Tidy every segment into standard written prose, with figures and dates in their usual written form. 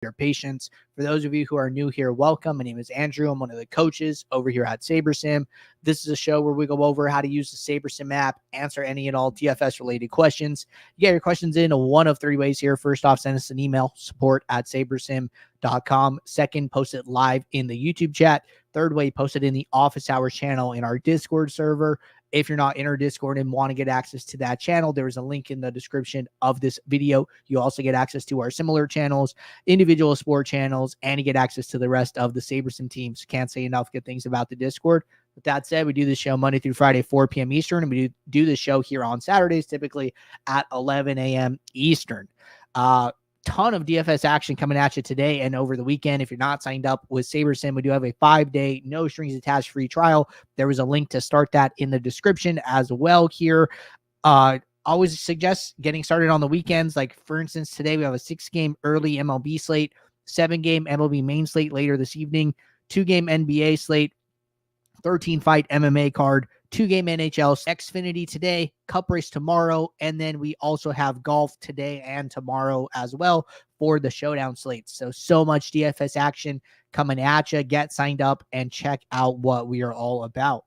your patience. For those of you who are new here, welcome. My name is Andrew. I'm one of the coaches over here at SaberSim. This is a show where we go over how to use the SaberSim app, answer any and all DFS related questions. You get your questions in one of three ways here. First off, send us an email, support@sabersim.com. Second, post it live in the YouTube chat. Third way, post it in the office hours channel in our Discord server. If you're not in our Discord and want to get access to that channel, there is a link in the description of this video. You also get access to our similar channels, individual sport channels, and you get access to the rest of the SaberSim teams. Can't say enough good things about the Discord. With that said, we do this show Monday through Friday, 4 p.m. Eastern, and we do this show here on Saturdays, typically at 11 a.m. Eastern. Ton of DFS action coming at you today and over the weekend. If you're not signed up with SaberSim, we do have a 5-day, no strings attached free trial. There was a link to start that in the description as well here. Always suggest getting started on the weekends. Like, for instance, today we have a 6-game early MLB slate, 7-game MLB main slate later this evening, 2-game NBA slate, 13-fight MMA card, 2-game NHL, Xfinity today, Cup race tomorrow, and then we also have golf today and tomorrow as well for the showdown slates. So much DFS action coming at you. Get signed up and check out what we are all about.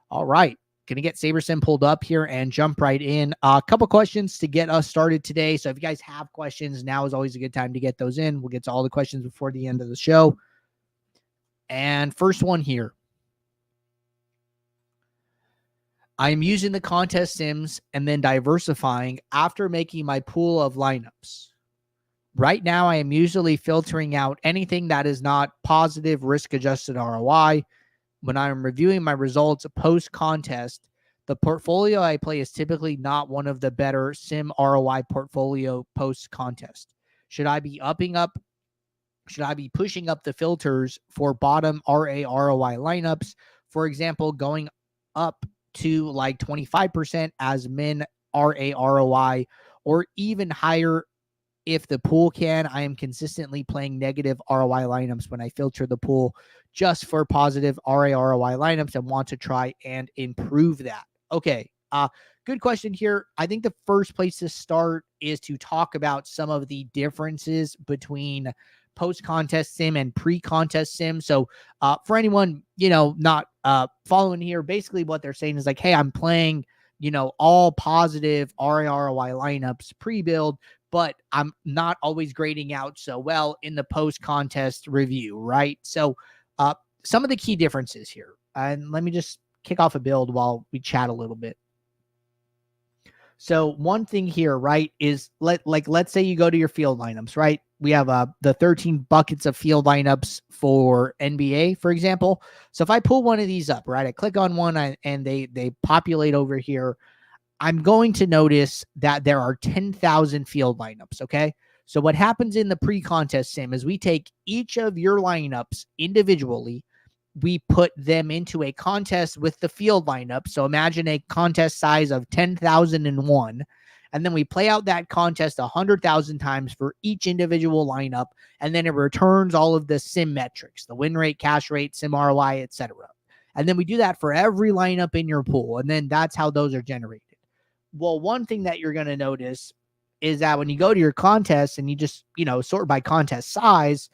All right, going to get SaberSim pulled up here and jump right in. A couple questions to get us started today. So if you guys have questions, now is always a good time to get those in. We'll get to all the questions before the end of the show. And first one here. I'm using the contest sims and then diversifying after making my pool of lineups. Right now, I am usually filtering out anything that is not positive risk-adjusted ROI. When I'm reviewing my results post-contest, the portfolio I play is typically not one of the better sim ROI portfolio post-contest. Should I be pushing up the filters for bottom RAROI lineups? For example, going up to like 25% as min RAROI, or even higher if the pool can. I am consistently playing negative ROI lineups when I filter the pool just for positive RAROI lineups and want to try and improve that. Okay, good question here. I think the first place to start is to talk about some of the differences between post-contest sim and pre-contest sim. So for anyone, not following here, basically what they're saying is like, hey, I'm playing, all positive RAROI lineups pre-build, but I'm not always grading out so well in the post-contest review, right? So some of the key differences here, and let me just kick off a build while we chat a little bit. So one thing here, right, is let's say you go to your field lineups, right? We have the 13 buckets of field lineups for NBA, for example. So if I pull one of these up, right, I click on one and they populate over here, I'm going to notice that there are 10,000 field lineups, okay? So what happens in the pre-contest sim is we take each of your lineups individually, we put them into a contest with the field lineup. So imagine a contest size of 10,001. And then we play out that contest 100,000 times for each individual lineup. And then it returns all of the sim metrics, the win rate, cash rate, sim ROI, etc. And then we do that for every lineup in your pool. And then that's how those are generated. Well, one thing that you're going to notice is that when you go to your contests and you just, sort by contest size,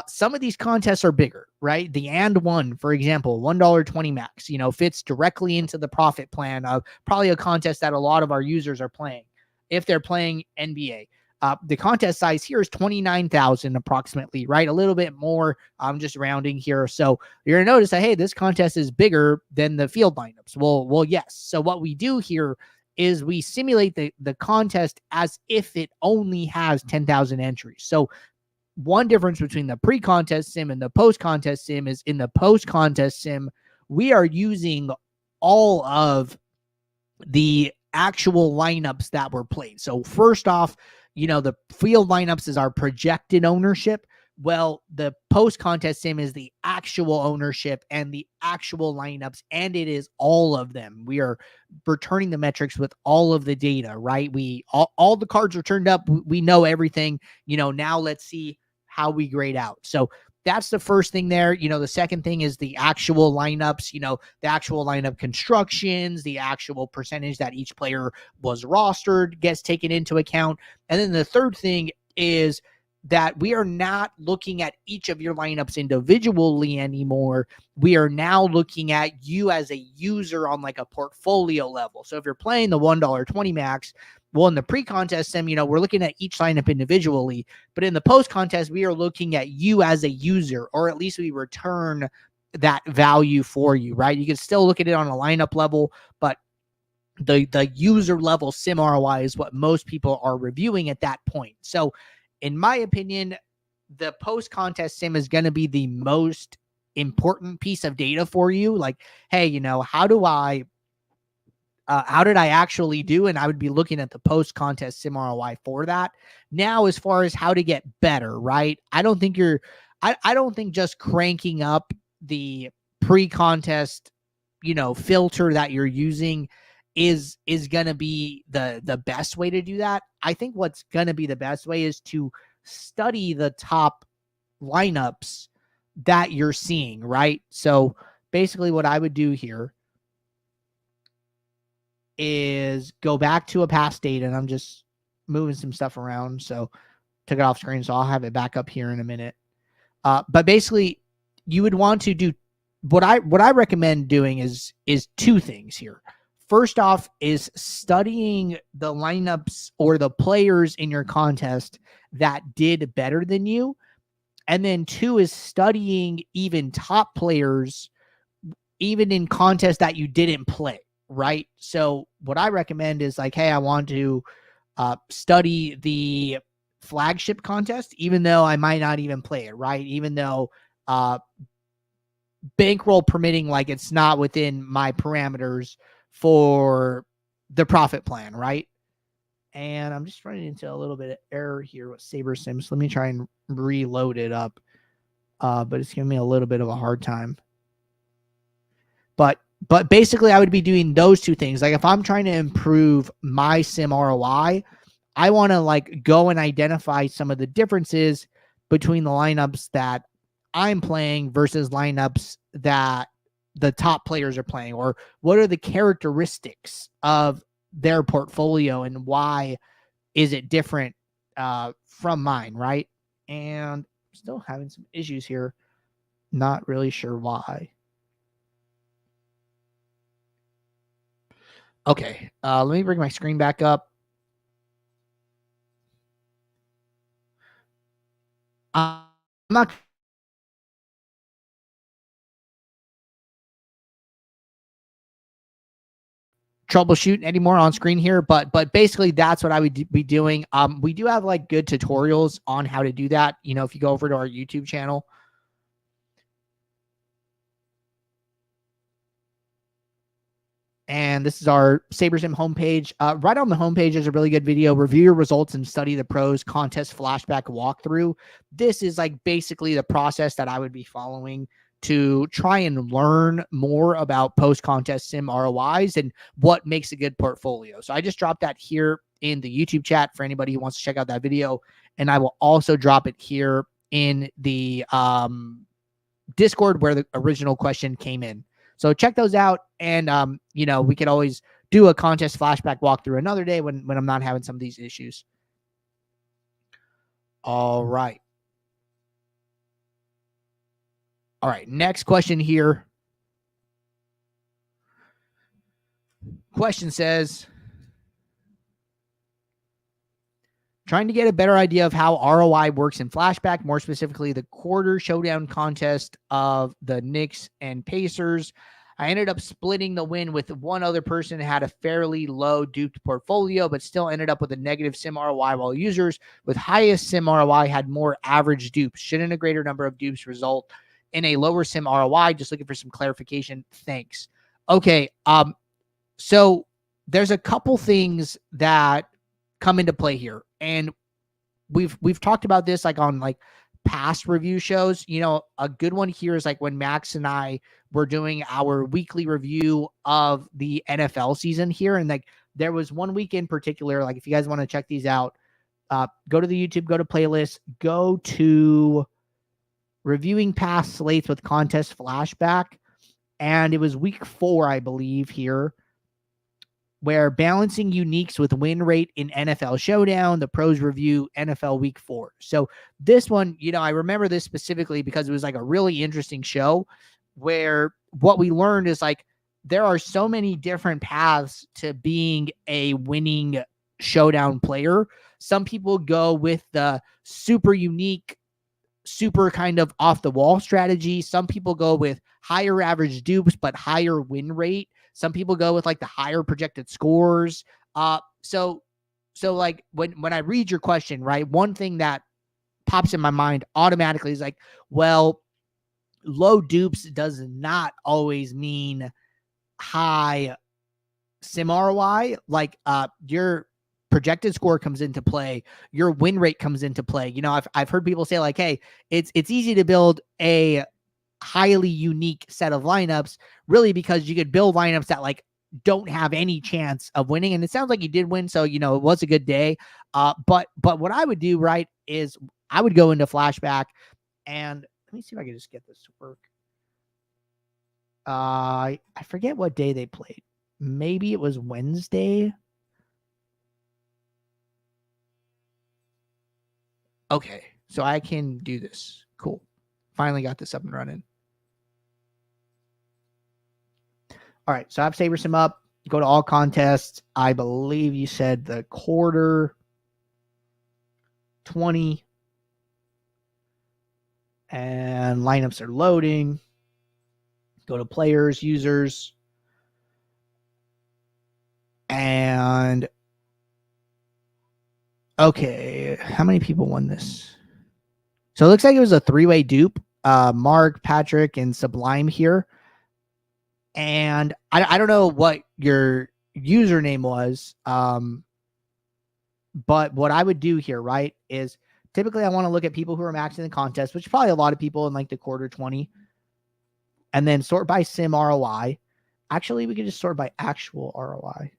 some of these contests are bigger, right? The and one, for example, $1.20 max, fits directly into the profit plan of probably a contest that a lot of our users are playing if they're playing NBA. The contest size here is 29,000 approximately, right? A little bit more. I'm just rounding here. So you're going to notice that, hey, this contest is bigger than the field lineups. Well, yes. So what we do here is we simulate the contest as if it only has 10,000 entries. So one difference between the pre-contest sim and the post-contest sim is in the post-contest sim, we are using all of the actual lineups that were played. So first off, the field lineups is our projected ownership. Well, the post-contest sim is the actual ownership and the actual lineups, and it is all of them. We are returning the metrics with all of the data, right? All the cards are turned up. We know everything. Now let's see how we grade out. So that's the first thing there. The second thing is the actual lineups, the actual lineup constructions, the actual percentage that each player was rostered gets taken into account. And then the third thing is that we are not looking at each of your lineups individually anymore. We are now looking at you as a user on like a portfolio level. So if you're playing the $1.20 max, well, in the pre-contest sim, we're looking at each lineup individually, but in the post-contest, we are looking at you as a user, or at least we return that value for you, right? You can still look at it on a lineup level, but the user level sim ROI is what most people are reviewing at that point. So in my opinion, the post contest sim is going to be the most important piece of data for you. Like, hey, how did I actually do? And I would be looking at the post contest sim ROI for that. Now, as far as how to get better, right? I don't think just cranking up the pre-contest, filter that you're using is going to be the best way to do that. I think what's going to be the best way is to study the top lineups that you're seeing, right? So basically what I would do here is go back to a past date, and I'm just moving some stuff around. So took it off screen, so I'll have it back up here in a minute. But basically you would want to do what I recommend doing is two things here. First off is studying the lineups or the players in your contest that did better than you. And then two is studying even top players, even in contests that you didn't play, right? So what I recommend is like, hey, I want to study the flagship contest, even though I might not even play it, right? Even though bankroll permitting, like it's not within my parameters for the profit plan, right? And I'm just running into a little bit of error here with Saber Sims. Let me try and reload it up. But it's giving me a little bit of a hard time. But basically I would be doing those two things. Like if I'm trying to improve my sim ROI, I want to like go and identify some of the differences between the lineups that I'm playing versus lineups that the top players are playing, or what are the characteristics of their portfolio and why is it different from mine, right? And still having some issues here. Not really sure why. Okay, let me bring my screen back up. I'm not troubleshooting anymore on screen here, but basically that's what I would be doing. We do have like good tutorials on how to do that. If you go over to our YouTube channel. And this is our SaberSim homepage. Right on the homepage is a really good video. Review your results and study the pros contest flashback walkthrough. This is like basically the process that I would be following to try and learn more about post-contest sim ROIs and what makes a good portfolio. So I just dropped that here in the YouTube chat for anybody who wants to check out that video. And I will also drop it here in the Discord where the original question came in. So check those out. And, we could always do a contest flashback walkthrough another day when I'm not having some of these issues. All right. All right. Next question here. Question says, trying to get a better idea of how ROI works in flashback, more specifically the quarter showdown contest of the Knicks and Pacers. I ended up splitting the win with one other person who had a fairly low duped portfolio, but still ended up with a negative sim ROI, while users with highest sim ROI had more average dupes. Shouldn't a greater number of dupes result in a lower sim ROI? Just looking for some clarification. Thanks. Okay. So there's a couple things that come into play here. And we've talked about this like on like past review shows. A good one here is like when Max and I were doing our weekly review of the NFL season here. And like there was one week in particular, like if you guys want to check these out, go to the YouTube, go to playlists, go to reviewing past slates with contest flashback. And it was week 4, I believe here. where balancing uniques with win rate in NFL Showdown, the pros review NFL Week 4. So this one, I remember this specifically because it was like a really interesting show where what we learned is like there are so many different paths to being a winning showdown player. Some people go with the super unique, super kind of off the wall strategy. Some people go with higher average dupes, but higher win rate. Some people go with like the higher projected scores. So like when I read your question, right, one thing that pops in my mind automatically is like, well, low dupes does not always mean high sim ROI. Like your projected score comes into play, your win rate comes into play. I've heard people say like, hey, it's easy to build a highly unique set of lineups, really, because you could build lineups that like don't have any chance of winning. And it sounds like you did win, so it was a good day. But what I would do, right, is I would go into flashback and let me see if I can just get this to work. I forget what day they played. Maybe it was Wednesday. Okay, so I can do this. Cool. Finally got this up and running. All right, so I've saved some up. Go to all contests. I believe you said the quarter 20. And lineups are loading. Go to players, users. And okay, how many people won this? So it looks like it was a 3-way dupe. Mark, Patrick, and Sublime here. And I don't know what your username was. But what I would do here, right, is typically I want to look at people who are maxing the contest, which is probably a lot of people in like the quarter 20. And then sort by sim ROI. Actually, we could just sort by actual ROI.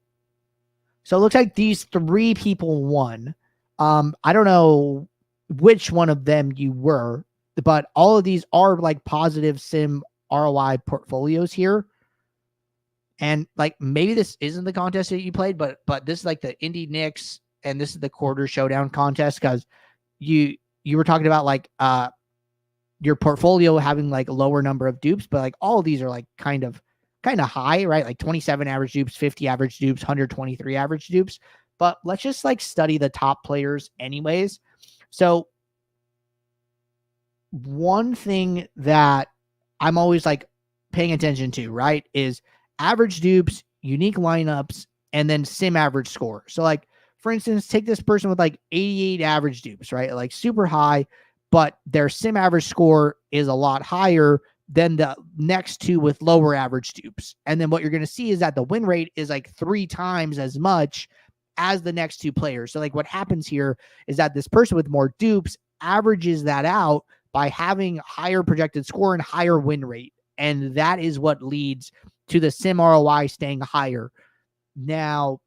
So it looks like these 3 people won. I don't know which one of them you were, but all of these are like positive sim ROI portfolios here. And like maybe this isn't the contest that you played, but this is like the Indy Knicks and this is the quarter showdown contest because you were talking about like your portfolio having like a lower number of dupes, but like all of these are like kind of high, right? Like 27 average dupes, 50 average dupes, 123 average dupes. But let's just like study the top players anyways. So one thing that I'm always like paying attention to, right, is average dupes, unique lineups, and then sim average score. So like, for instance, take this person with like 88 average dupes, right? Like super high, but their sim average score is a lot higher than the next 2 with lower average dupes. And then what you're going to see is that the win rate is like 3 times as much as the next 2 players. So like what happens here is that this person with more dupes averages that out by having higher projected score and higher win rate. And that is what leads to the sim ROI staying higher. Now,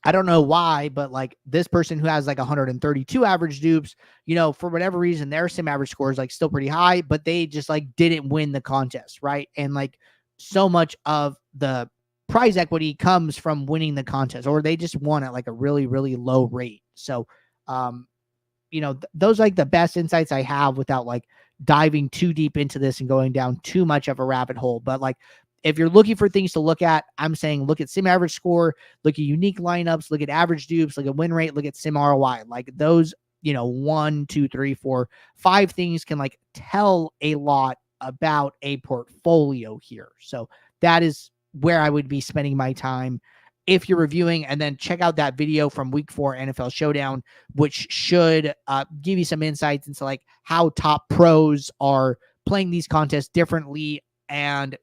I don't know why, but like this person who has like 132 average dupes, for whatever reason, their sim average score is like still pretty high, but they just like didn't win the contest, right? And like so much of the prize equity comes from winning the contest, or they just won at like a really, really low rate. So, those are like the best insights I have without like diving too deep into this and going down too much of a rabbit hole. But like, if you're looking for things to look at, I'm saying look at sim average score, look at unique lineups, look at average dupes, look at win rate, look at sim ROI. Like those, 1, 2, 3, 4, 5 things can like tell a lot about a portfolio here. So that is where I would be spending my time if you're reviewing. And then check out that video from week 4 NFL Showdown, which should give you some insights into like how top pros are playing these contests differently and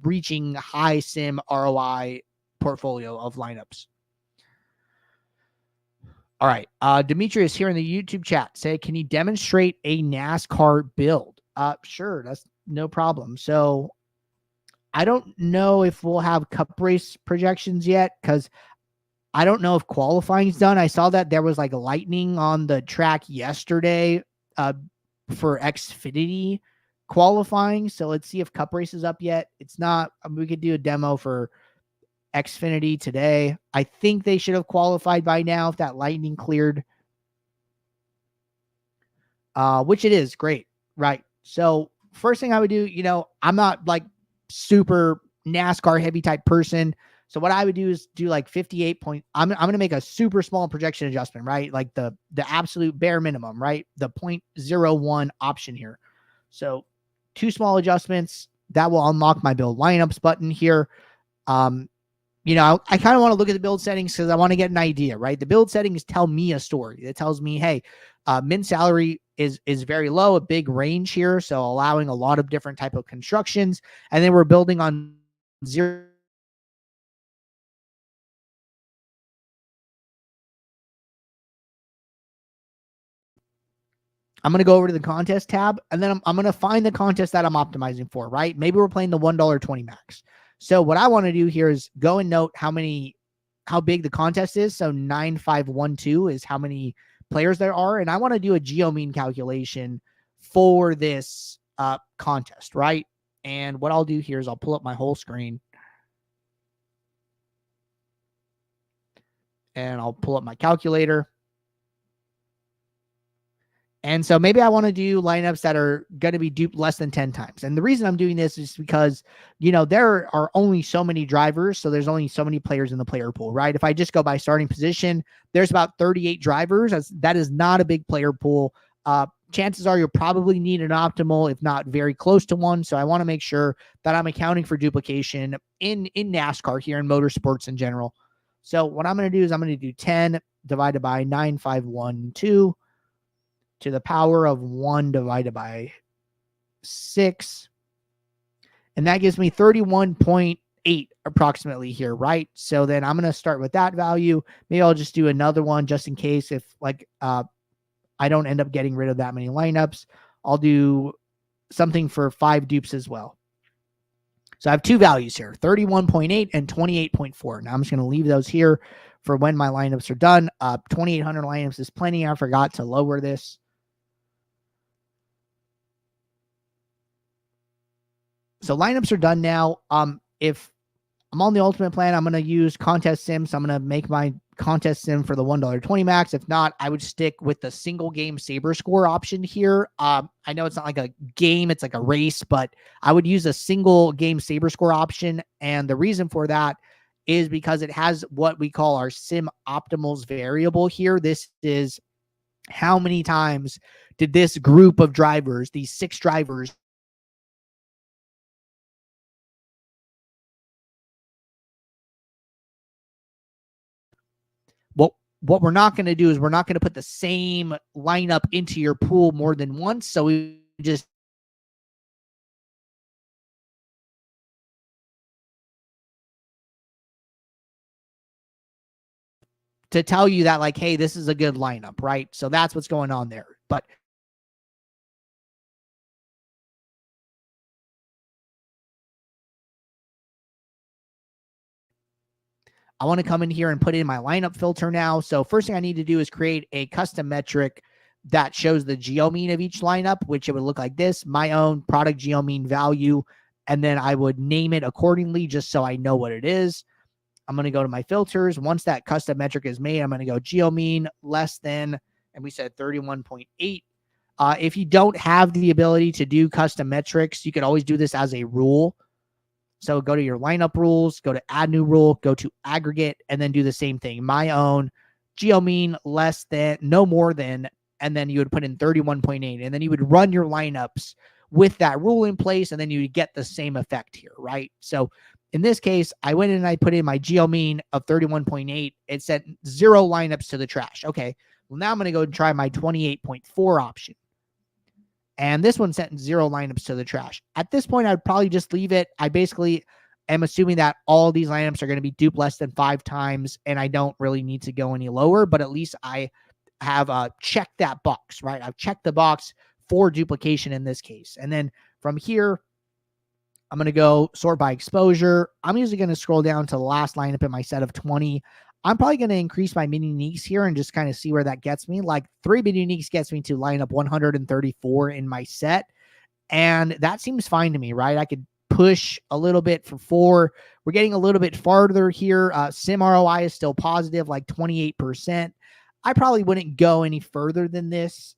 reaching high sim ROI portfolio of lineups. All right. Demetrius here in the YouTube chat say, can you demonstrate a NASCAR build? Sure. That's no problem. So I don't know if we'll have cup race projections yet, because I don't know if qualifying's done. I saw that there was like lightning on the track yesterday for Xfinity qualifying. So let's see if cup race is up yet. It's not. We could do a demo for Xfinity today. I think they should have qualified by now if that lightning cleared. Which it is great, right? So first thing I would do, you know, I'm not like super NASCAR heavy type person. So what I would do is do like 58 point. I'm going to make a super small projection adjustment, right? Like the absolute bare minimum, right? The 0.01 option here. So 2 small adjustments that will unlock my build lineups button here. You know, I kind of want to look at the build settings because I want to get an idea, right? The build settings tell me a story. It tells me, hey, min salary is very low, a big range here, so allowing a lot of different type of constructions, and then we're building on 0. I'm going to go over to the contest tab, and then I'm going to find the contest that I'm optimizing for, right? Maybe we're playing the $1.20 max. So what I want to do here is go and note how big the contest is. So 9512 is how many players there are. And I want to do a geo mean calculation for this contest, right? And what I'll do here is I'll pull up my whole screen. And I'll pull up my calculator. And so maybe I want to do lineups that are going to be duped less than 10 times. And the reason I'm doing this is because, you know, there are only so many drivers. So there's only so many players in the player pool, right? If I just go by starting position, there's about 38 drivers. That is not a big player pool. Chances are you'll probably need an optimal, if not very close to one. So I want to make sure that I'm accounting for duplication in NASCAR here in motorsports in general. So what I'm going to do is I'm going to do 10 divided by 9512. To the power of 1 divided by 6. And that gives me 31.8 approximately here, right? So then I'm going to start with that value. Maybe I'll just do another one just in case if like I don't end up getting rid of that many lineups. I'll do something for 5 dupes as well. So I have 2 values here, 31.8 and 28.4. Now I'm just going to leave those here for when my lineups are done. 2,800 lineups is plenty. I forgot to lower this. So lineups are done now. If I'm on the ultimate plan, I'm going to use contest sim. So I'm going to make my contest sim for the $1.20 max. If not, I would stick with the single game saber score option here. I know it's not like a game, it's like a race, but I would use a single game saber score option. And the reason for that is because it has what we call our sim optimals variable here. This is how many times did this group of drivers, these 6 drivers, what we're not going to do is we're not going to put the same lineup into your pool more than once. So we just to tell you that like, hey, this is a good lineup, right? So that's what's going on there. But I want to come in here and put in my lineup filter now. So first thing I need to do is create a custom metric that shows the geo mean of each lineup, which it would look like this, my own product geo mean value. And then I would name it accordingly just so I know what it is. I'm going to go to my filters. Once that custom metric is made, I'm going to go geo mean less than, and we said 31.8. If you don't have the ability to do custom metrics, you could always do this as a rule. So go to your lineup rules, go to add new rule, go to aggregate, and then do the same thing. My own geo mean less than, no more than, and then you would put in 31.8, and then you would run your lineups with that rule in place, and then you would get the same effect here, right? So in this case, I went in and I put in my geo mean of 31.8. It sent 0 lineups to the trash. Okay, well, now I'm going to go and try my 28.4 option. And this one sent 0 lineups to the trash. At this point, I'd probably just leave it. I basically am assuming that all these lineups are going to be duped less than 5 times, and I don't really need to go any lower, but at least I have checked that box, right? I've checked the box for duplication in this case. And then from here, I'm going to go sort by exposure. I'm usually going to scroll down to the last lineup in my set of 20. I'm probably going to increase my mini uniques here and just kind of see where that gets me. Like 3 mini uniques gets me to lineup 134 in my set. And that seems fine to me, right? I could push a little bit for 4. We're getting a little bit farther here. Sim ROI is still positive, like 28%. I probably wouldn't go any further than this.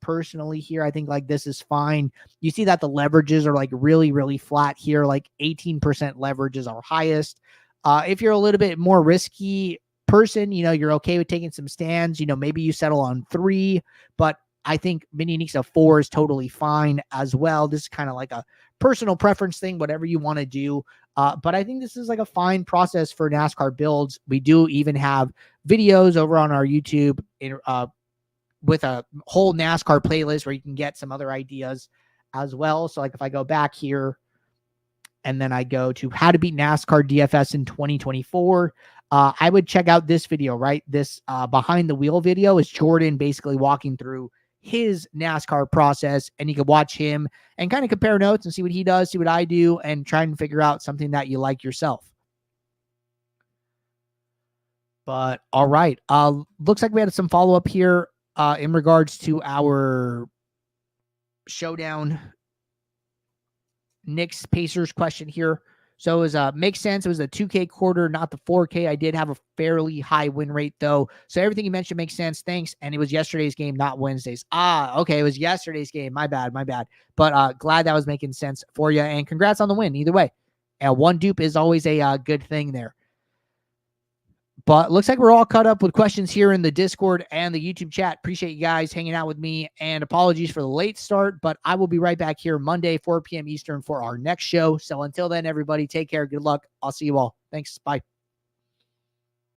Personally here, I think like this is fine. You see that the leverages are like really, really flat here, like 18% leverage is our highest. If you're a little bit more risky person, you're okay with taking some stands, maybe you settle on 3, but I think mini uniques of 4 is totally fine as well. This is kind of like a personal preference thing, whatever you want to do. But I think this is like a fine process for NASCAR builds. We do even have videos over on our YouTube with a whole NASCAR playlist where you can get some other ideas as well. So like if I go back here and then I go to how to beat NASCAR DFS in 2024, I would check out this video, right? This behind the wheel video is Jordan basically walking through his NASCAR process, and you can watch him and kind of compare notes and see what he does, see what I do, and try and figure out something that you like yourself. But all right. Looks like we had some follow-up here in regards to our showdown Knicks Pacers question here. So it was makes sense. It was a 2K quarter, not the 4K. I did have a fairly high win rate though. So everything you mentioned makes sense. Thanks. And it was yesterday's game, not Wednesday's. Okay. It was yesterday's game. My bad. But glad that was making sense for you. And congrats on the win either way. One dupe is always a good thing there. But looks like we're all caught up with questions here in the Discord and the YouTube chat. Appreciate you guys hanging out with me, and apologies for the late start, but I will be right back here Monday, 4 p.m. Eastern for our next show. So until then, everybody, take care. Good luck. I'll see you all. Thanks. Bye.